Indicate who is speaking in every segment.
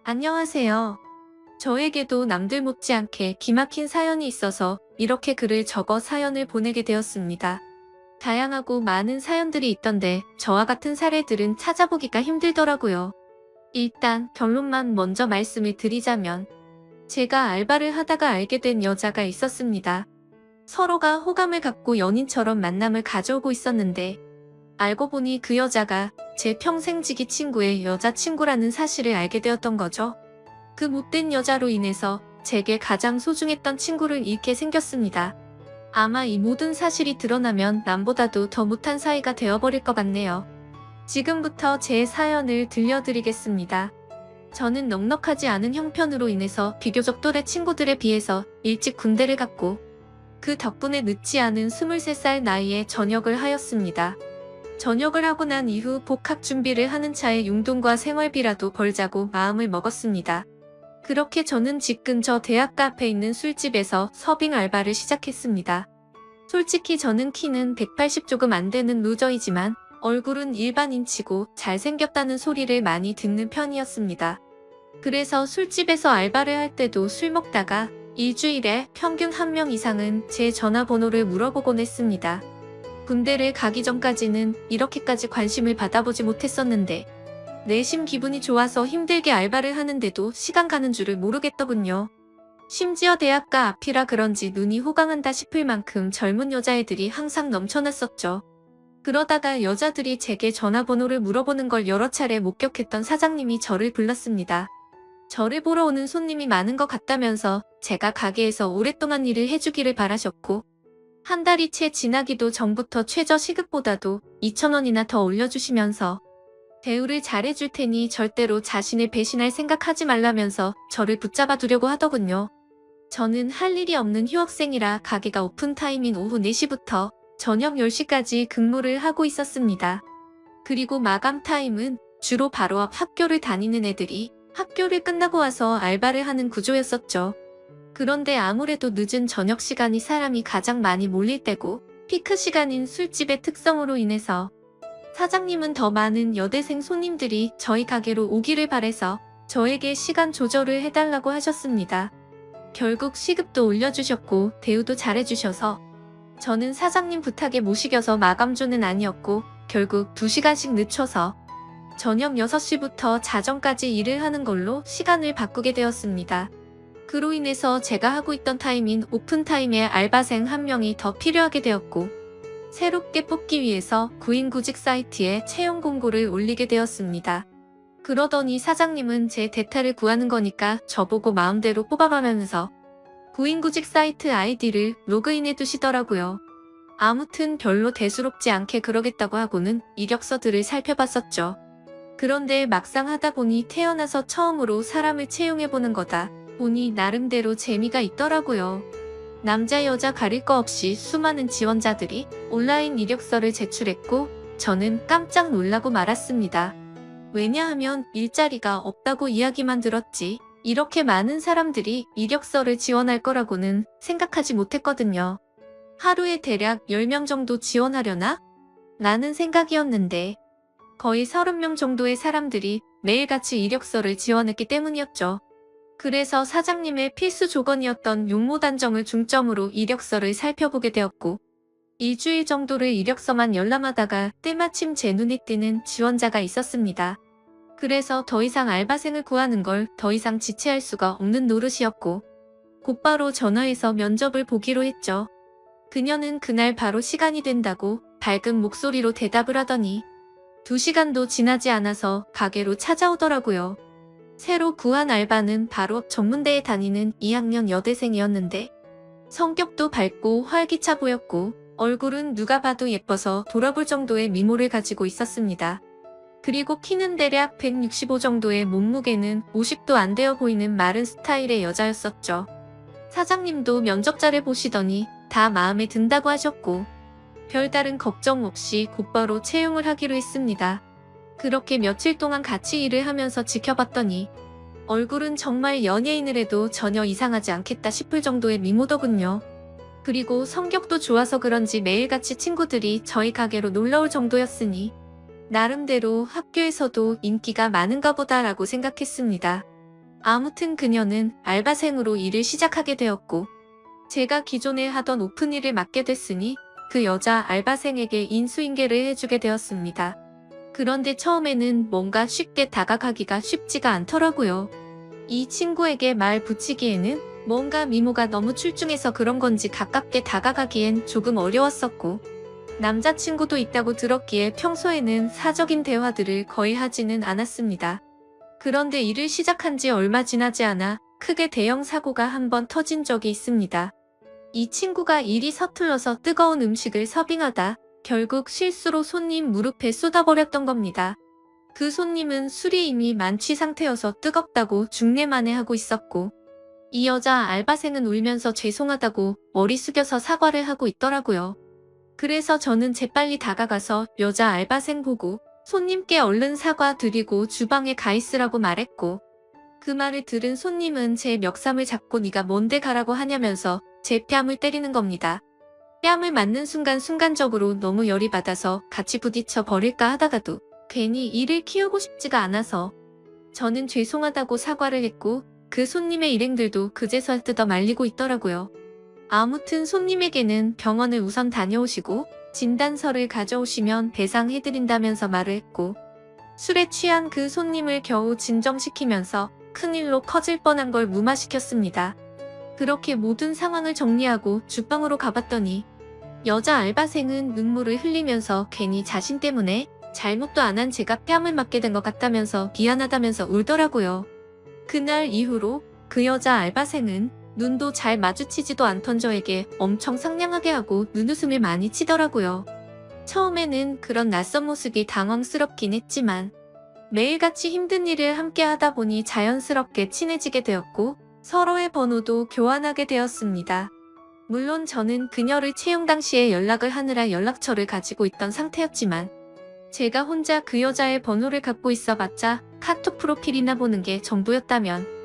Speaker 1: 안녕하세요. 저에게도 남들 못지않게 기막힌 사연이 있어서 이렇게 글을 적어 사연을 보내게 되었습니다. 다양하고 많은 사연들이 있던데 저와 같은 사례들은 찾아보기가 힘들더라고요. 일단 결론만 먼저 말씀을 드리자면 제가 알바를 하다가 알게 된 여자가 있었습니다. 서로가 호감을 갖고 연인처럼 만남을 가져오고 있었는데 알고 보니 그 여자가 제 평생지기 친구의 여자친구라는 사실을 알게 되었던 거죠. 그 못된 여자로 인해서 제게 가장 소중했던 친구를 잃게 생겼습니다. 아마 이 모든 사실이 드러나면 남보다도 더 못한 사이가 되어버릴 것 같네요. 지금부터 제 사연을 들려드리겠습니다. 저는 넉넉하지 않은 형편으로 인해서 비교적 또래 친구들에 비해서 일찍 군대를 갔고 그 덕분에 늦지 않은 23살 나이에 전역을 하였습니다. 전역을 하고 난 이후 복학 준비를 하는 차에 용돈과 생활비라도 벌자고 마음을 먹었습니다. 그렇게 저는 집 근처 대학가 앞에 있는 술집에서 서빙 알바를 시작했습니다. 솔직히 저는 키는 180 조금 안 되는 루저이지만 얼굴은 일반인치고 잘생겼다는 소리를 많이 듣는 편이었습니다. 그래서 술집에서 알바를 할 때도 술 먹다가 일주일에 평균 1명 이상은 제 전화번호를 물어보곤 했습니다. 군대를 가기 전까지는 이렇게까지 관심을 받아보지 못했었는데 내심 기분이 좋아서 힘들게 알바를 하는데도 시간 가는 줄을 모르겠더군요. 심지어 대학가 앞이라 그런지 눈이 호강한다 싶을 만큼 젊은 여자애들이 항상 넘쳐났었죠. 그러다가 여자들이 제게 전화번호를 물어보는 걸 여러 차례 목격했던 사장님이 저를 불렀습니다. 저를 보러 오는 손님이 많은 것 같다면서 제가 가게에서 오랫동안 일을 해주기를 바라셨고 한 달이 채 지나기도 전부터 최저 시급보다도 2,000원이나 더 올려주시면서 대우를 잘해줄 테니 절대로 자신을 배신할 생각하지 말라면서 저를 붙잡아 두려고 하더군요. 저는 할 일이 없는 휴학생이라 가게가 오픈타임인 오후 4시부터 저녁 10시까지 근무를 하고 있었습니다. 그리고 마감 타임은 주로 바로 앞 학교를 다니는 애들이 학교를 끝나고 와서 알바를 하는 구조였었죠. 그런데 아무래도 늦은 저녁 시간이 사람이 가장 많이 몰릴 때고 피크 시간인 술집의 특성으로 인해서 사장님은 더 많은 여대생 손님들이 저희 가게로 오기를 바래서 저에게 시간 조절을 해달라고 하셨습니다. 결국 시급도 올려주셨고 대우도 잘해주셔서 저는 사장님 부탁에 못 이겨서 마감조는 아니었고 결국 2시간씩 늦춰서 저녁 6시부터 자정까지 일을 하는 걸로 시간을 바꾸게 되었습니다. 그로 인해서 제가 하고 있던 타임인 오픈타임에 알바생 1명이 더 필요하게 되었고 새롭게 뽑기 위해서 구인구직 사이트에 채용 공고를 올리게 되었습니다. 그러더니 사장님은 제 대타를 구하는 거니까 저보고 마음대로 뽑아가면서 구인구직 사이트 아이디를 로그인해 두시더라고요. 아무튼 별로 대수롭지 않게 그러겠다고 하고는 이력서들을 살펴봤었죠. 그런데 막상 하다 보니 태어나서 처음으로 사람을 채용해보는 거다 보니 나름대로 재미가 있더라고요. 남자 여자 가릴 거 없이 수많은 지원자들이 온라인 이력서를 제출했고 저는 깜짝 놀라고 말았습니다. 왜냐하면 일자리가 없다고 이야기만 들었지 이렇게 많은 사람들이 이력서를 지원할 거라고는 생각하지 못했거든요. 하루에 대략 10명 정도 지원하려나? 라는 생각이었는데 거의 30명 정도의 사람들이 매일같이 이력서를 지원했기 때문이었죠. 그래서 사장님의 필수 조건이었던 용모 단정을 중점으로 이력서를 살펴보게 되었고 일주일 정도를 이력서만 열람하다가 때마침 제 눈에 띄는 지원자가 있었습니다. 그래서 더 이상 알바생을 구하는 걸 더 이상 지체할 수가 없는 노릇이었고 곧바로 전화해서 면접을 보기로 했죠. 그녀는 그날 바로 시간이 된다고 밝은 목소리로 대답을 하더니 2시간도 지나지 않아서 가게로 찾아오더라고요. 새로 구한 알바는 바로 전문대에 다니는 2학년 여대생이었는데 성격도 밝고 활기차 보였고 얼굴은 누가 봐도 예뻐서 돌아볼 정도의 미모를 가지고 있었습니다. 그리고 키는 대략 165 정도의 몸무게는 50도 안 되어 보이는 마른 스타일의 여자였었죠. 사장님도 면접자를 보시더니 다 마음에 든다고 하셨고 별다른 걱정 없이 곧바로 채용을 하기로 했습니다. 그렇게 며칠 동안 같이 일을 하면서 지켜봤더니 얼굴은 정말 연예인을 해도 전혀 이상하지 않겠다 싶을 정도의 미모더군요. 그리고 성격도 좋아서 그런지 매일같이 친구들이 저희 가게로 놀러올 정도였으니 나름대로 학교에서도 인기가 많은가 보다라고 생각했습니다. 아무튼 그녀는 알바생으로 일을 시작하게 되었고 제가 기존에 하던 오픈 일을 맡게 됐으니 그 여자 알바생에게 인수인계를 해주게 되었습니다. 그런데 처음에는 뭔가 쉽게 다가가기가 쉽지가 않더라고요. 이 친구에게 말 붙이기에는 뭔가 미모가 너무 출중해서 그런 건지 가깝게 다가가기엔 조금 어려웠었고 남자친구도 있다고 들었기에 평소에는 사적인 대화들을 거의 하지는 않았습니다. 그런데 일을 시작한 지 얼마 지나지 않아 크게 대형 사고가 한 번 터진 적이 있습니다. 이 친구가 일이 서툴러서 뜨거운 음식을 서빙하다 결국 실수로 손님 무릎에 쏟아버렸던 겁니다. 그 손님은 술이 이미 만취 상태여서 뜨겁다고 중내만해하고 있었고 이 여자 알바생은 울면서 죄송하다고 머리 숙여서 사과를 하고 있더라고요. 그래서 저는 재빨리 다가가서 여자 알바생 보고 손님께 얼른 사과드리고 주방에 가 있으라고 말했고 그 말을 들은 손님은 제 멱살을 잡고 네가 뭔데 가라고 하냐면서 제 뺨을 때리는 겁니다. 뺨을 맞는 순간적으로 너무 열이 받아서 같이 부딪혀 버릴까 하다가도 괜히 일을 키우고 싶지가 않아서 저는 죄송하다고 사과를 했고 그 손님의 일행들도 그제서야 뜯어 말리고 있더라고요. 아무튼 손님에게는 병원을 우선 다녀오시고 진단서를 가져오시면 배상해드린다면서 말을 했고 술에 취한 그 손님을 겨우 진정시키면서 큰일로 커질 뻔한 걸 무마시켰습니다. 그렇게 모든 상황을 정리하고 주방으로 가봤더니 여자 알바생은 눈물을 흘리면서 괜히 자신 때문에 잘못도 안 한 제가 뺨을 맞게 된 것 같다면서 미안하다면서 울더라고요. 그날 이후로 그 여자 알바생은 눈도 잘 마주치지도 않던 저에게 엄청 상냥하게 하고 눈웃음을 많이 치더라고요. 처음에는 그런 낯선 모습이 당황스럽긴 했지만 매일같이 힘든 일을 함께 하다 보니 자연스럽게 친해지게 되었고 서로의 번호도 교환하게 되었습니다. 물론 저는 그녀를 채용 당시에 연락을 하느라 연락처를 가지고 있던 상태였지만 제가 혼자 그 여자의 번호를 갖고 있어봤자 카톡 프로필이나 보는 게 전부였다면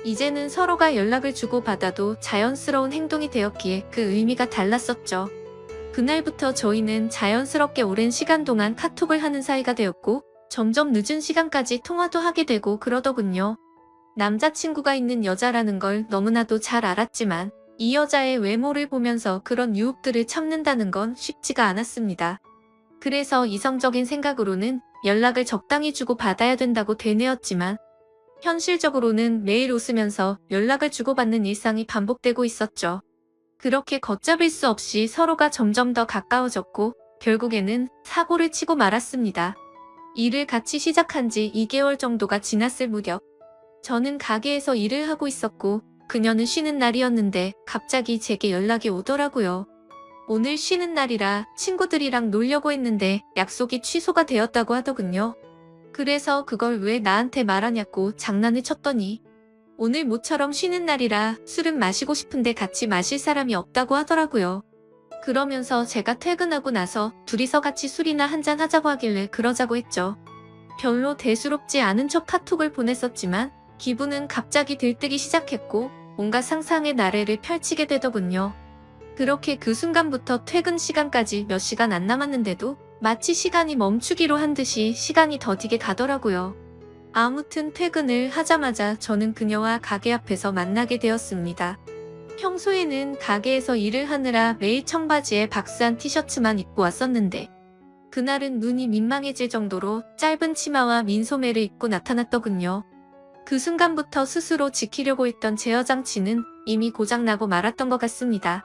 Speaker 1: 이제는 서로가 연락을 주고받아도 자연스러운 행동이 되었기에 그 의미가 달랐었죠. 그날부터 저희는 자연스럽게 오랜 시간 동안 카톡을 하는 사이가 되었고 점점 늦은 시간까지 통화도 하게 되고 그러더군요. 남자친구가 있는 여자라는 걸 너무나도 잘 알았지만 이 여자의 외모를 보면서 그런 유혹들을 참는다는 건 쉽지가 않았습니다. 그래서 이성적인 생각으로는 연락을 적당히 주고 받아야 된다고 되뇌었지만 현실적으로는 매일 웃으면서 연락을 주고받는 일상이 반복되고 있었죠. 그렇게 걷잡을 수 없이 서로가 점점 더 가까워졌고 결국에는 사고를 치고 말았습니다. 일을 같이 시작한 지 2개월 정도가 지났을 무렵 저는 가게에서 일을 하고 있었고 그녀는 쉬는 날이었는데 갑자기 제게 연락이 오더라고요. 오늘 쉬는 날이라 친구들이랑 놀려고 했는데 약속이 취소가 되었다고 하더군요. 그래서 그걸 왜 나한테 말하냐고 장난을 쳤더니 오늘 모처럼 쉬는 날이라 술은 마시고 싶은데 같이 마실 사람이 없다고 하더라고요. 그러면서 제가 퇴근하고 나서 둘이서 같이 술이나 한잔 하자고 하길래 그러자고 했죠. 별로 대수롭지 않은 척 카톡을 보냈었지만 기분은 갑자기 들뜨기 시작했고 온갖 상상의 나래를 펼치게 되더군요. 그렇게 그 순간부터 퇴근 시간까지 몇 시간 안 남았는데도 마치 시간이 멈추기로 한 듯이 시간이 더디게 가더라고요. 아무튼 퇴근을 하자마자 저는 그녀와 가게 앞에서 만나게 되었습니다. 평소에는 가게에서 일을 하느라 매일 청바지에 박스한 티셔츠만 입고 왔었는데 그날은 눈이 민망해질 정도로 짧은 치마와 민소매를 입고 나타났더군요. 그 순간부터 스스로 지키려고 했던 제어 장치는 이미 고장나고 말았던 것 같습니다.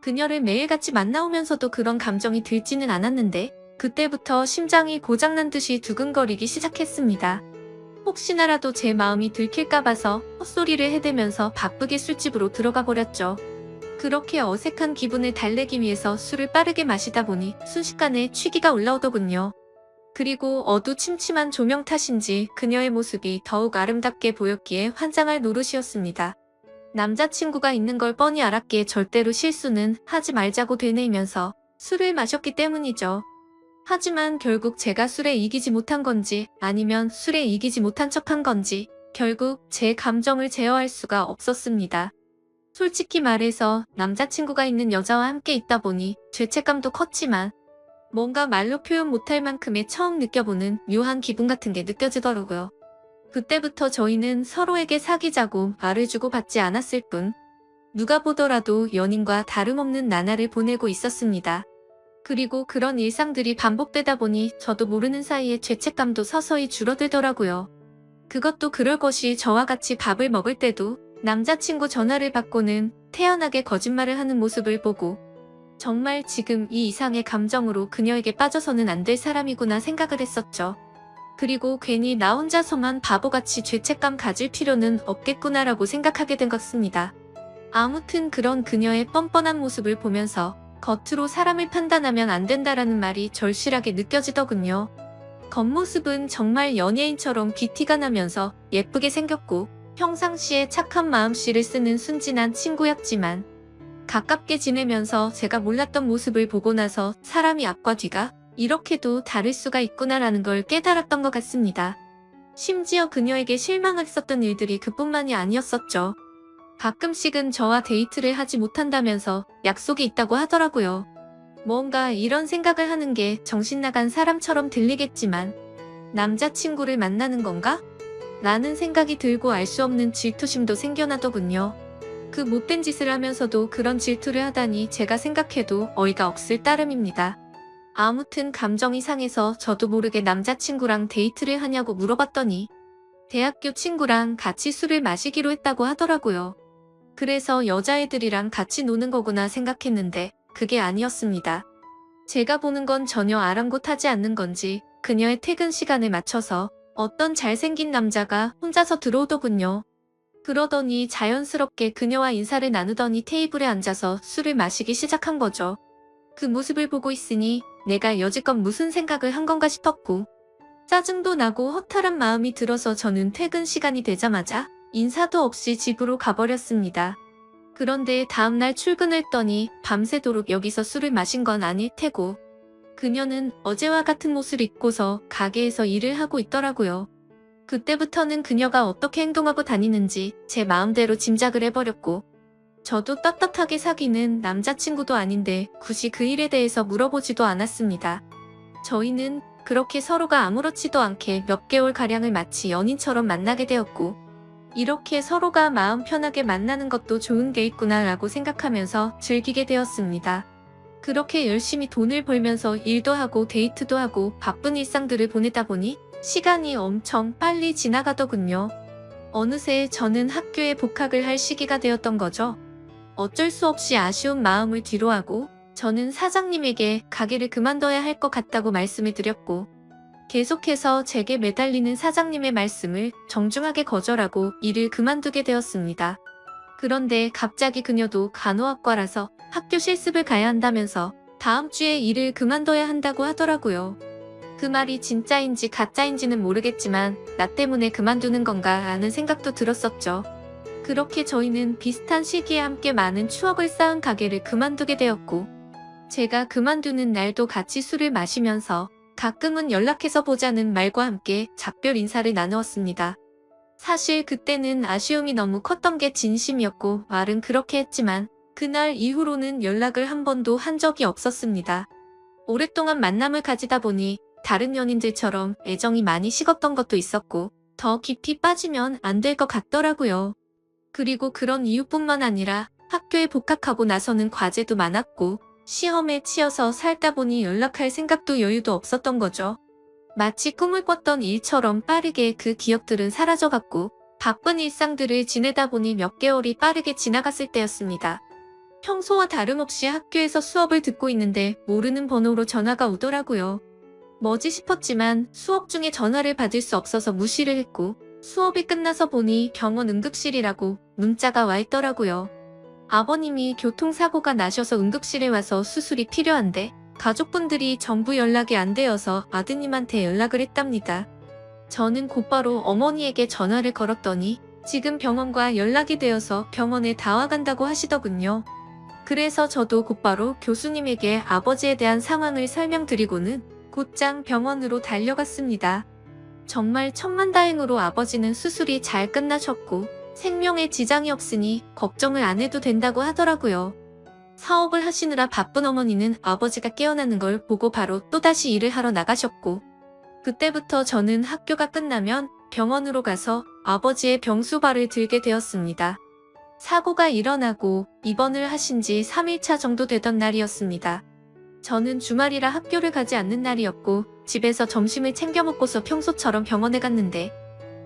Speaker 1: 그녀를 매일같이 만나오면서도 그런 감정이 들지는 않았는데 그때부터 심장이 고장난 듯이 두근거리기 시작했습니다. 혹시나라도 제 마음이 들킬까 봐서 헛소리를 해대면서 바쁘게 술집으로 들어가 버렸죠. 그렇게 어색한 기분을 달래기 위해서 술을 빠르게 마시다 보니 순식간에 취기가 올라오더군요. 그리고 어두침침한 조명 탓인지 그녀의 모습이 더욱 아름답게 보였기에 환장할 노릇이었습니다. 남자친구가 있는 걸 뻔히 알았기에 절대로 실수는 하지 말자고 되뇌이면서 술을 마셨기 때문이죠. 하지만 결국 제가 술에 이기지 못한 건지 아니면 술에 이기지 못한 척한 건지 결국 제 감정을 제어할 수가 없었습니다. 솔직히 말해서 남자친구가 있는 여자와 함께 있다 보니 죄책감도 컸지만 뭔가 말로 표현 못할 만큼의 처음 느껴보는 묘한 기분 같은 게 느껴지더라고요. 그때부터 저희는 서로에게 사귀자고 말을 주고받지 않았을 뿐 누가 보더라도 연인과 다름없는 나날을 보내고 있었습니다. 그리고 그런 일상들이 반복되다 보니 저도 모르는 사이에 죄책감도 서서히 줄어들더라고요. 그것도 그럴 것이 저와 같이 밥을 먹을 때도 남자친구 전화를 받고는 태연하게 거짓말을 하는 모습을 보고 정말 지금 이 이상의 감정으로 그녀에게 빠져서는 안 될 사람이구나 생각을 했었죠. 그리고 괜히 나 혼자서만 바보같이 죄책감 가질 필요는 없겠구나라고 생각하게 된 것입니다. 아무튼 그런 그녀의 뻔뻔한 모습을 보면서 겉으로 사람을 판단하면 안 된다라는 말이 절실하게 느껴지더군요. 겉모습은 정말 연예인처럼 귀티가 나면서 예쁘게 생겼고 평상시에 착한 마음씨를 쓰는 순진한 친구였지만 가깝게 지내면서 제가 몰랐던 모습을 보고 나서 사람이 앞과 뒤가 이렇게도 다를 수가 있구나라는 걸 깨달았던 것 같습니다. 심지어 그녀에게 실망했었던 일들이 그뿐만이 아니었었죠. 가끔씩은 저와 데이트를 하지 못한다면서 약속이 있다고 하더라고요. 뭔가 이런 생각을 하는 게 정신나간 사람처럼 들리겠지만 남자친구를 만나는 건가? 라는 생각이 들고 알 수 없는 질투심도 생겨나더군요. 그 못된 짓을 하면서도 그런 질투를 하다니 제가 생각해도 어이가 없을 따름입니다. 아무튼 감정이 상해서 저도 모르게 남자친구랑 데이트를 하냐고 물어봤더니 대학교 친구랑 같이 술을 마시기로 했다고 하더라고요. 그래서 여자애들이랑 같이 노는 거구나 생각했는데 그게 아니었습니다. 제가 보는 건 전혀 아랑곳하지 않는 건지 그녀의 퇴근 시간에 맞춰서 어떤 잘생긴 남자가 혼자서 들어오더군요. 그러더니 자연스럽게 그녀와 인사를 나누더니 테이블에 앉아서 술을 마시기 시작한 거죠. 그 모습을 보고 있으니 내가 여지껏 무슨 생각을 한 건가 싶었고 짜증도 나고 허탈한 마음이 들어서 저는 퇴근 시간이 되자마자 인사도 없이 집으로 가버렸습니다. 그런데 다음날 출근을 했더니 밤새도록 여기서 술을 마신 건 아닐 테고 그녀는 어제와 같은 옷을 입고서 가게에서 일을 하고 있더라고요. 그때부터는 그녀가 어떻게 행동하고 다니는지 제 마음대로 짐작을 해버렸고 저도 떳떳하게 사귀는 남자친구도 아닌데 굳이 그 일에 대해서 물어보지도 않았습니다. 저희는 그렇게 서로가 아무렇지도 않게 몇 개월가량을 마치 연인처럼 만나게 되었고 이렇게 서로가 마음 편하게 만나는 것도 좋은 게 있구나 라고 생각하면서 즐기게 되었습니다. 그렇게 열심히 돈을 벌면서 일도 하고 데이트도 하고 바쁜 일상들을 보내다 보니 시간이 엄청 빨리 지나가더군요. 어느새 저는 학교에 복학을 할 시기가 되었던 거죠. 어쩔 수 없이 아쉬운 마음을 뒤로하고 저는 사장님에게 가게를 그만둬야 할 것 같다고 말씀을 드렸고 계속해서 제게 매달리는 사장님의 말씀을 정중하게 거절하고 일을 그만두게 되었습니다. 그런데 갑자기 그녀도 간호학과라서 학교 실습을 가야 한다면서 다음 주에 일을 그만둬야 한다고 하더라고요. 그 말이 진짜인지 가짜인지는 모르겠지만 나 때문에 그만두는 건가 라는 생각도 들었었죠. 그렇게 저희는 비슷한 시기에 함께 많은 추억을 쌓은 가게를 그만두게 되었고 제가 그만두는 날도 같이 술을 마시면서 가끔은 연락해서 보자는 말과 함께 작별 인사를 나누었습니다. 사실 그때는 아쉬움이 너무 컸던 게 진심이었고 말은 그렇게 했지만 그날 이후로는 연락을 한 번도 한 적이 없었습니다. 오랫동안 만남을 가지다 보니 다른 연인들처럼 애정이 많이 식었던 것도 있었고 더 깊이 빠지면 안 될 것 같더라고요. 그리고 그런 이유뿐만 아니라 학교에 복학하고 나서는 과제도 많았고 시험에 치여서 살다 보니 연락할 생각도 여유도 없었던 거죠. 마치 꿈을 꿨던 일처럼 빠르게 그 기억들은 사라져갔고 바쁜 일상들을 지내다 보니 몇 개월이 빠르게 지나갔을 때였습니다. 평소와 다름없이 학교에서 수업을 듣고 있는데 모르는 번호로 전화가 오더라고요. 뭐지 싶었지만 수업 중에 전화를 받을 수 없어서 무시를 했고 수업이 끝나서 보니 병원 응급실이라고 문자가 와 있더라고요. 아버님이 교통사고가 나셔서 응급실에 와서 수술이 필요한데 가족분들이 전부 연락이 안 되어서 아드님한테 연락을 했답니다. 저는 곧바로 어머니에게 전화를 걸었더니 지금 병원과 연락이 되어서 병원에 다 와간다고 하시더군요. 그래서 저도 곧바로 교수님에게 아버지에 대한 상황을 설명드리고는 곧장 병원으로 달려갔습니다. 정말 천만다행으로 아버지는 수술이 잘 끝나셨고 생명에 지장이 없으니 걱정을 안 해도 된다고 하더라고요. 사업을 하시느라 바쁜 어머니는 아버지가 깨어나는 걸 보고 바로 또다시 일을 하러 나가셨고 그때부터 저는 학교가 끝나면 병원으로 가서 아버지의 병수발을 들게 되었습니다. 사고가 일어나고 입원을 하신 지 3일차 정도 되던 날이었습니다. 저는 주말이라 학교를 가지 않는 날이었고 집에서 점심을 챙겨 먹고서 평소처럼 병원에 갔는데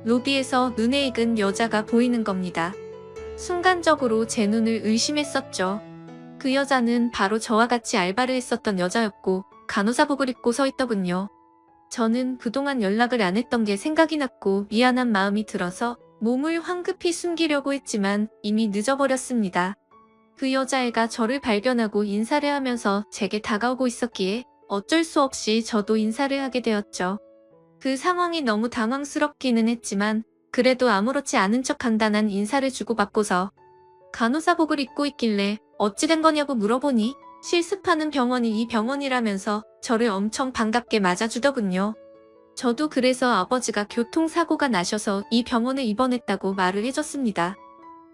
Speaker 1: 로비에서 눈에 익은 여자가 보이는 겁니다. 순간적으로 제 눈을 의심했었죠. 그 여자는 바로 저와 같이 알바를 했었던 여자였고 간호사복을 입고 서 있더군요. 저는 그동안 연락을 안 했던 게 생각이 났고 미안한 마음이 들어서 몸을 황급히 숨기려고 했지만 이미 늦어버렸습니다. 그 여자애가 저를 발견하고 인사를 하면서 제게 다가오고 있었기에 어쩔 수 없이 저도 인사를 하게 되었죠. 그 상황이 너무 당황스럽기는 했지만 그래도 아무렇지 않은 척 간단한 인사를 주고받고서 간호사복을 입고 있길래 어찌 된 거냐고 물어보니 실습하는 병원이 이 병원이라면서 저를 엄청 반갑게 맞아주더군요. 저도 그래서 아버지가 교통사고가 나셔서 이 병원에 입원했다고 말을 해줬습니다.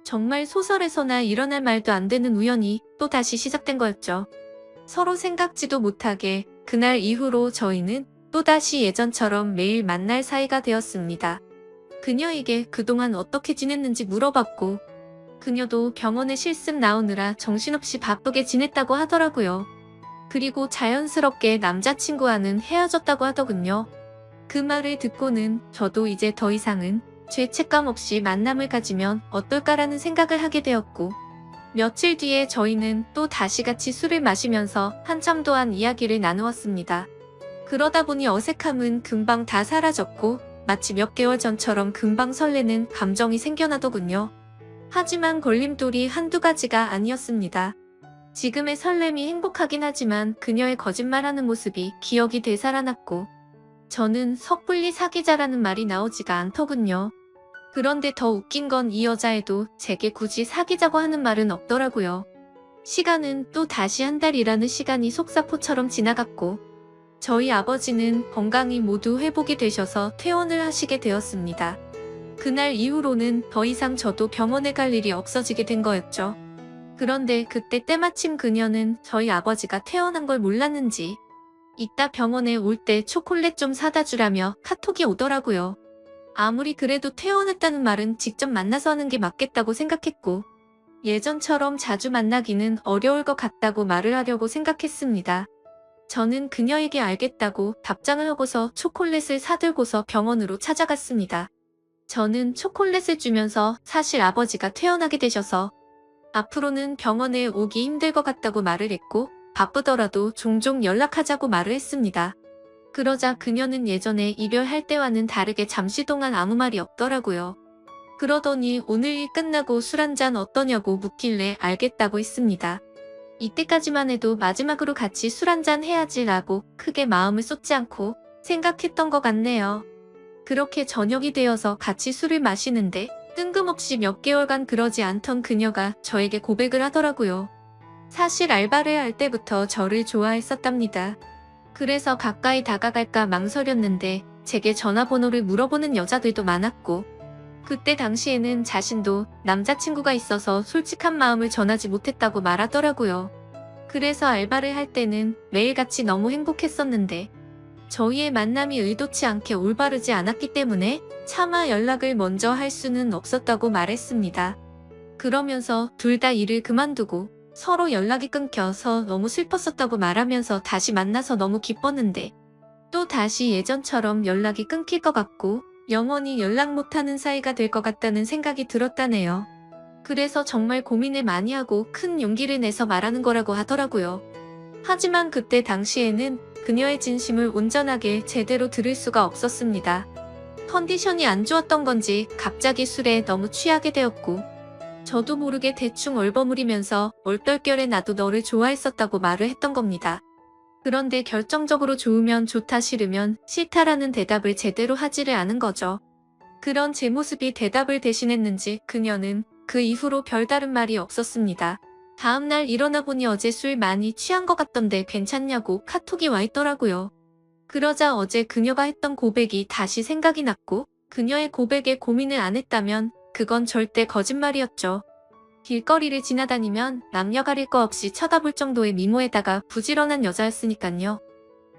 Speaker 1: 정말 소설에서나 일어날 말도 안 되는 우연이 또 다시 시작된 거였죠. 서로 생각지도 못하게 그날 이후로 저희는 또다시 예전처럼 매일 만날 사이가 되었습니다. 그녀에게 그동안 어떻게 지냈는지 물어봤고 그녀도 병원에 실습 나오느라 정신없이 바쁘게 지냈다고 하더라고요. 그리고 자연스럽게 남자친구와는 헤어졌다고 하더군요. 그 말을 듣고는 저도 이제 더 이상은 죄책감 없이 만남을 가지면 어떨까라는 생각을 하게 되었고 며칠 뒤에 저희는 또 다시 같이 술을 마시면서 한참 동안 이야기를 나누었습니다. 그러다 보니 어색함은 금방 다 사라졌고 마치 몇 개월 전처럼 금방 설레는 감정이 생겨나더군요. 하지만 걸림돌이 한두 가지가 아니었습니다. 지금의 설렘이 행복하긴 하지만 그녀의 거짓말하는 모습이 기억이 되살아났고 저는 섣불리 사귀자라는 말이 나오지가 않더군요. 그런데 더 웃긴 건 이 여자애도 제게 굳이 사귀자고 하는 말은 없더라고요. 시간은 또 다시 한 달이라는 시간이 속사포처럼 지나갔고 저희 아버지는 건강이 모두 회복이 되셔서 퇴원을 하시게 되었습니다. 그날 이후로는 더 이상 저도 병원에 갈 일이 없어지게 된 거였죠. 그런데 그때 때마침 그녀는 저희 아버지가 퇴원한 걸 몰랐는지 이따 병원에 올 때 초콜릿 좀 사다 주라며 카톡이 오더라고요. 아무리 그래도 퇴원했다는 말은 직접 만나서 하는 게 맞겠다고 생각했고 예전처럼 자주 만나기는 어려울 것 같다고 말을 하려고 생각했습니다. 저는 그녀에게 알겠다고 답장을 하고서 초콜릿을 사들고서 병원으로 찾아갔습니다. 저는 초콜릿을 주면서 사실 아버지가 퇴원하게 되셔서 앞으로는 병원에 오기 힘들 것 같다고 말을 했고 바쁘더라도 종종 연락하자고 말을 했습니다. 그러자 그녀는 예전에 이별할 때와는 다르게 잠시 동안 아무 말이 없더라고요. 그러더니 오늘 일 끝나고 술 한잔 어떠냐고 묻길래 알겠다고 했습니다. 이때까지만 해도 마지막으로 같이 술 한잔 해야지라고 크게 마음을 쏟지 않고 생각했던 것 같네요. 그렇게 저녁이 되어서 같이 술을 마시는데 뜬금없이 몇 개월간 그러지 않던 그녀가 저에게 고백을 하더라고요. 사실 알바를 할 때부터 저를 좋아했었답니다. 그래서 가까이 다가갈까 망설였는데 제게 전화번호를 물어보는 여자들도 많았고 그때 당시에는 자신도 남자친구가 있어서 솔직한 마음을 전하지 못했다고 말하더라고요. 그래서 알바를 할 때는 매일같이 너무 행복했었는데 저희의 만남이 의도치 않게 올바르지 않았기 때문에 차마 연락을 먼저 할 수는 없었다고 말했습니다. 그러면서 둘 다 일을 그만두고 서로 연락이 끊겨서 너무 슬펐었다고 말하면서 다시 만나서 너무 기뻤는데 또 다시 예전처럼 연락이 끊길 것 같고 영원히 연락 못하는 사이가 될 것 같다는 생각이 들었다네요. 그래서 정말 고민을 많이 하고 큰 용기를 내서 말하는 거라고 하더라고요. 하지만 그때 당시에는 그녀의 진심을 온전하게 제대로 들을 수가 없었습니다. 컨디션이 안 좋았던 건지 갑자기 술에 너무 취하게 되었고 저도 모르게 대충 얼버무리면서 얼떨결에 나도 너를 좋아했었다고 말을 했던 겁니다. 그런데 결정적으로 좋으면 좋다 싫으면 싫다라는 대답을 제대로 하지를 않은 거죠. 그런 제 모습이 대답을 대신했는지 그녀는 그 이후로 별다른 말이 없었습니다. 다음날 일어나 보니 어제 술 많이 취한 것 같던데 괜찮냐고 카톡이 와 있더라고요. 그러자 어제 그녀가 했던 고백이 다시 생각이 났고 그녀의 고백에 고민을 안 했다면 그건 절대 거짓말이었죠. 길거리를 지나다니면 남녀 가릴 거 없이 쳐다볼 정도의 미모에다가 부지런한 여자였으니깐요.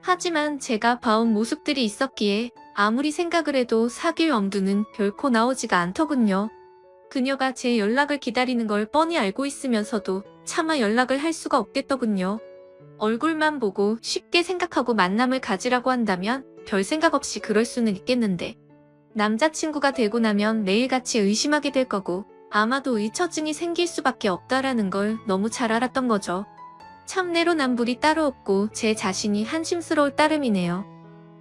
Speaker 1: 하지만 제가 봐온 모습들이 있었기에 아무리 생각을 해도 사귈 엄두는 결코 나오지가 않더군요. 그녀가 제 연락을 기다리는 걸 뻔히 알고 있으면서도 차마 연락을 할 수가 없겠더군요. 얼굴만 보고 쉽게 생각하고 만남을 가지라고 한다면 별 생각 없이 그럴 수는 있겠는데 남자친구가 되고 나면 매일같이 의심하게 될 거고 아마도 의처증이 생길 수밖에 없다라는 걸 너무 잘 알았던 거죠. 참 내로남불이 따로 없고 제 자신이 한심스러울 따름이네요.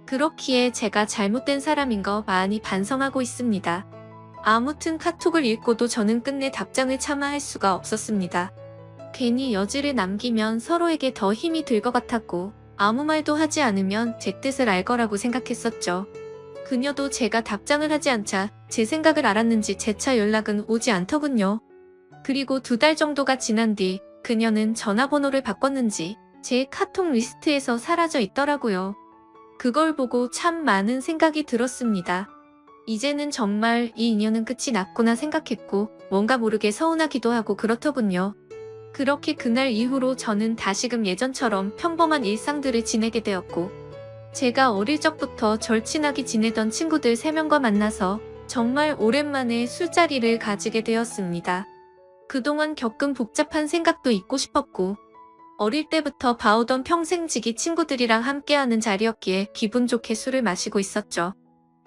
Speaker 1: 그렇기에 제가 잘못된 사람인 거 많이 반성하고 있습니다. 아무튼 카톡을 읽고도 저는 끝내 답장을 차마 할 수가 없었습니다. 괜히 여지를 남기면 서로에게 더 힘이 들 것 같았고 아무 말도 하지 않으면 제 뜻을 알 거라고 생각했었죠. 그녀도 제가 답장을 하지 않자 제 생각을 알았는지 재차 연락은 오지 않더군요. 그리고 2달 정도가 지난 뒤 그녀는 전화번호를 바꿨는지 제 카톡 리스트에서 사라져 있더라고요. 그걸 보고 참 많은 생각이 들었습니다. 이제는 정말 이 인연은 끝이 났구나 생각했고 뭔가 모르게 서운하기도 하고 그렇더군요. 그렇게 그날 이후로 저는 다시금 예전처럼 평범한 일상들을 지내게 되었고 제가 어릴 적부터 절친하게 지내던 친구들 3명과 만나서 정말 오랜만에 술자리를 가지게 되었습니다. 그동안 겪은 복잡한 생각도 잊고 싶었고 어릴 때부터 봐오던 평생지기 친구들이랑 함께하는 자리였기에 기분 좋게 술을 마시고 있었죠.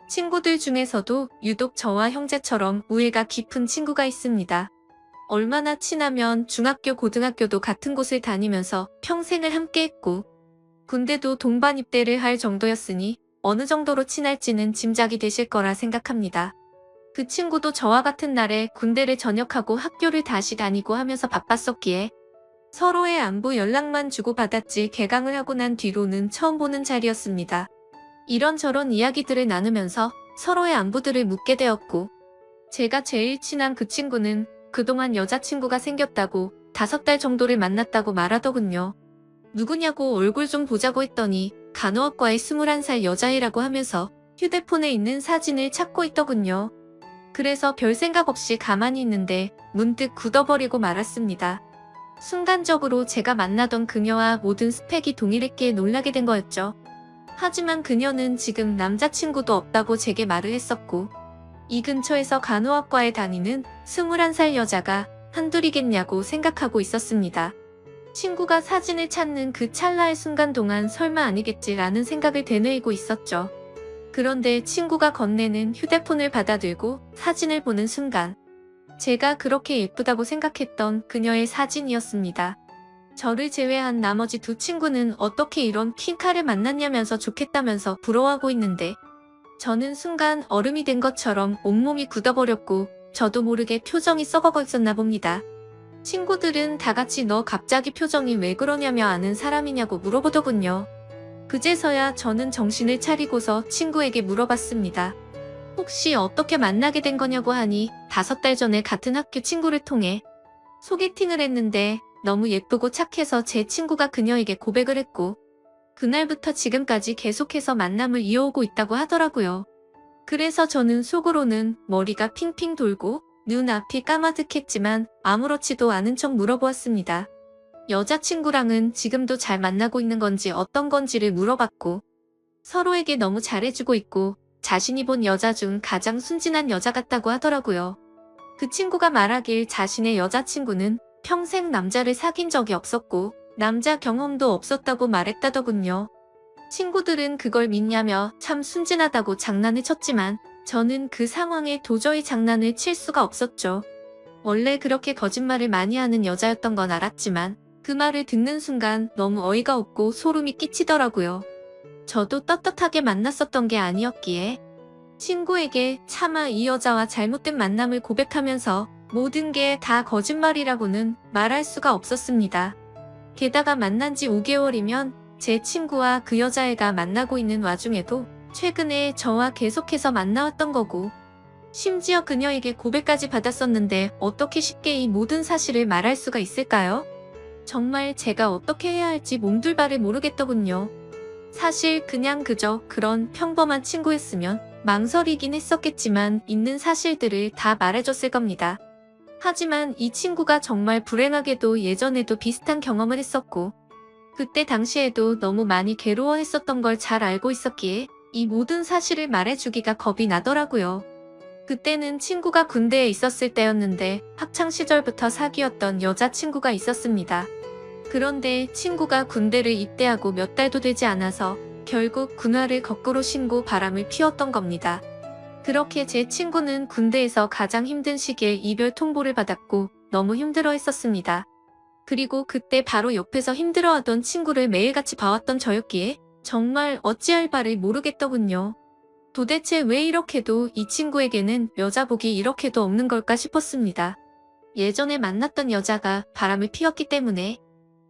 Speaker 1: 친구들 중에서도 유독 저와 형제처럼 우애가 깊은 친구가 있습니다. 얼마나 친하면 중학교, 고등학교도 같은 곳을 다니면서 평생을 함께했고 군대도 동반 입대를 할 정도였으니 어느 정도로 친할지는 짐작이 되실 거라 생각합니다. 그 친구도 저와 같은 날에 군대를 전역하고 학교를 다시 다니고 하면서 바빴었기에 서로의 안부 연락만 주고받았지 개강을 하고 난 뒤로는 처음 보는 자리였습니다. 이런저런 이야기들을 나누면서 서로의 안부들을 묻게 되었고 제가 제일 친한 그 친구는 그동안 여자친구가 생겼다고 5달 정도를 만났다고 말하더군요. 누구냐고 얼굴 좀 보자고 했더니 간호학과의 21살 여자애라고 하면서 휴대폰에 있는 사진을 찾고 있더군요. 그래서 별 생각 없이 가만히 있는데 문득 굳어버리고 말았습니다. 순간적으로 제가 만나던 그녀와 모든 스펙이 동일했기에 놀라게 된 거였죠. 하지만 그녀는 지금 남자친구도 없다고 제게 말을 했었고 이 근처에서 간호학과에 다니는 21살 여자가 한둘이겠냐고 생각하고 있었습니다. 친구가 사진을 찾는 그 찰나의 순간 동안 설마 아니겠지라는 생각을 되뇌이고 있었죠. 그런데 친구가 건네는 휴대폰을 받아들고 사진을 보는 순간 제가 그렇게 예쁘다고 생각했던 그녀의 사진이었습니다. 저를 제외한 나머지 2 친구는 어떻게 이런 퀸카를 만났냐면서 좋겠다면서 부러워하고 있는데 저는 순간 얼음이 된 것처럼 온몸이 굳어버렸고 저도 모르게 표정이 썩어가 있었나 봅니다. 친구들은 다 같이 너 갑자기 표정이 왜 그러냐며 아는 사람이냐고 물어보더군요. 그제서야 저는 정신을 차리고서 친구에게 물어봤습니다. 혹시 어떻게 만나게 된 거냐고 하니 5달 전에 같은 학교 친구를 통해 소개팅을 했는데 너무 예쁘고 착해서 제 친구가 그녀에게 고백을 했고 그날부터 지금까지 계속해서 만남을 이어오고 있다고 하더라고요. 그래서 저는 속으로는 머리가 핑핑 돌고 눈앞이 까마득했지만 아무렇지도 않은 척 물어보았습니다. 여자친구랑은 지금도 잘 만나고 있는 건지 어떤 건지를 물어봤고 서로에게 너무 잘해주고 있고 자신이 본 여자 중 가장 순진한 여자 같다고 하더라고요. 그 친구가 말하길 자신의 여자친구는 평생 남자를 사귄 적이 없었고 남자 경험도 없었다고 말했다더군요. 친구들은 그걸 믿냐며 참 순진하다고 장난을 쳤지만 저는 그 상황에 도저히 장난을 칠 수가 없었죠. 원래 그렇게 거짓말을 많이 하는 여자였던 건 알았지만 그 말을 듣는 순간 너무 어이가 없고 소름이 끼치더라고요. 저도 떳떳하게 만났었던 게 아니었기에 친구에게 차마 이 여자와 잘못된 만남을 고백하면서 모든 게 다 거짓말이라고는 말할 수가 없었습니다. 게다가 만난 지 5개월이면 제 친구와 그 여자애가 만나고 있는 와중에도 최근에 저와 계속해서 만나왔던 거고 심지어 그녀에게 고백까지 받았었는데 어떻게 쉽게 이 모든 사실을 말할 수가 있을까요? 정말 제가 어떻게 해야 할지 몸둘바를 모르겠더군요. 사실 그냥 그저 그런 평범한 친구였으면 망설이긴 했었겠지만 있는 사실들을 다 말해줬을 겁니다. 하지만 이 친구가 정말 불행하게도 예전에도 비슷한 경험을 했었고 그때 당시에도 너무 많이 괴로워했었던 걸 잘 알고 있었기에 이 모든 사실을 말해주기가 겁이 나더라고요. 그때는 친구가 군대에 있었을 때였는데 학창시절부터 사귀었던 여자친구가 있었습니다. 그런데 친구가 군대를 입대하고 몇 달도 되지 않아서 결국 군화를 거꾸로 신고 바람을 피웠던 겁니다. 그렇게 제 친구는 군대에서 가장 힘든 시기에 이별 통보를 받았고 너무 힘들어 했었습니다. 그리고 그때 바로 옆에서 힘들어하던 친구를 매일같이 봐왔던 저였기에 정말 어찌할 바를 모르겠더군요. 도대체 왜 이렇게도 이 친구에게는 여자복이 이렇게도 없는 걸까 싶었습니다. 예전에 만났던 여자가 바람을 피웠기 때문에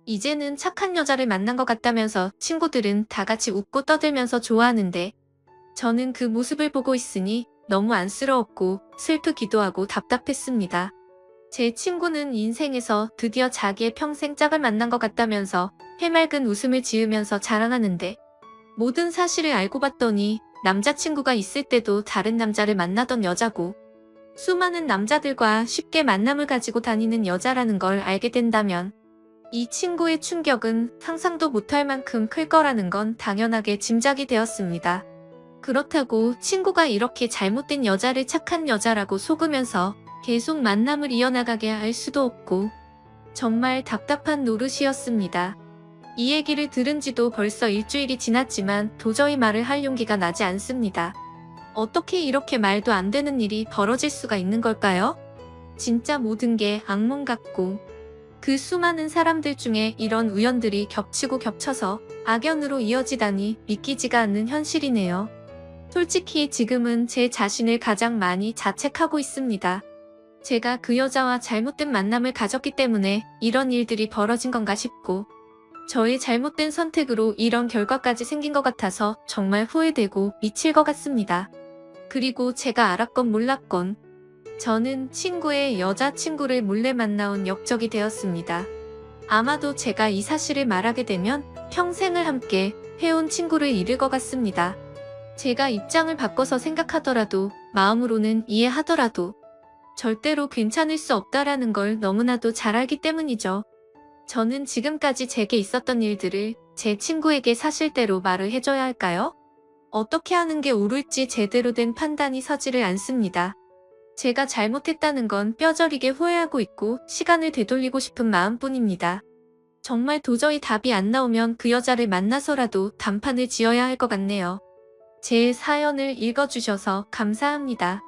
Speaker 1: 이제는 착한 여자를 만난 것 같다면서 친구들은 다 같이 웃고 떠들면서 좋아하는데 저는 그 모습을 보고 있으니 너무 안쓰러웠고 슬프기도 하고 답답했습니다. 제 친구는 인생에서 드디어 자기의 평생 짝을 만난 것 같다면서 해맑은 웃음을 지으면서 자랑하는데 모든 사실을 알고 봤더니 남자친구가 있을 때도 다른 남자를 만나던 여자고 수많은 남자들과 쉽게 만남을 가지고 다니는 여자라는 걸 알게 된다면 이 친구의 충격은 상상도 못할 만큼 클 거라는 건 당연하게 짐작이 되었습니다. 그렇다고 친구가 이렇게 잘못된 여자를 착한 여자라고 속으면서 계속 만남을 이어나가게 할 수도 없고 정말 답답한 노릇이었습니다. 이 얘기를 들은 지도 벌써 일주일이 지났지만 도저히 말을 할 용기가 나지 않습니다. 어떻게 이렇게 말도 안 되는 일이 벌어질 수가 있는 걸까요? 진짜 모든 게 악몽 같고 그 수많은 사람들 중에 이런 우연들이 겹치고 겹쳐서 악연으로 이어지다니 믿기지가 않는 현실이네요. 솔직히 지금은 제 자신을 가장 많이 자책하고 있습니다. 제가 그 여자와 잘못된 만남을 가졌기 때문에 이런 일들이 벌어진 건가 싶고 저의 잘못된 선택으로 이런 결과까지 생긴 것 같아서 정말 후회되고 미칠 것 같습니다. 그리고 제가 알았건 몰랐건 저는 친구의 여자친구를 몰래 만나온 역적이 되었습니다. 아마도 제가 이 사실을 말하게 되면 평생을 함께 해온 친구를 잃을 것 같습니다. 제가 입장을 바꿔서 생각하더라도 마음으로는 이해하더라도 절대로 괜찮을 수 없다라는 걸 너무나도 잘 알기 때문이죠. 저는 지금까지 제게 있었던 일들을 제 친구에게 사실대로 말을 해줘야 할까요? 어떻게 하는 게 옳을지 제대로 된 판단이 서지를 않습니다. 제가 잘못했다는 건 뼈저리게 후회하고 있고 시간을 되돌리고 싶은 마음뿐입니다. 정말 도저히 답이 안 나오면 그 여자를 만나서라도 단판을 지어야 할 것 같네요. 제 사연을 읽어주셔서 감사합니다.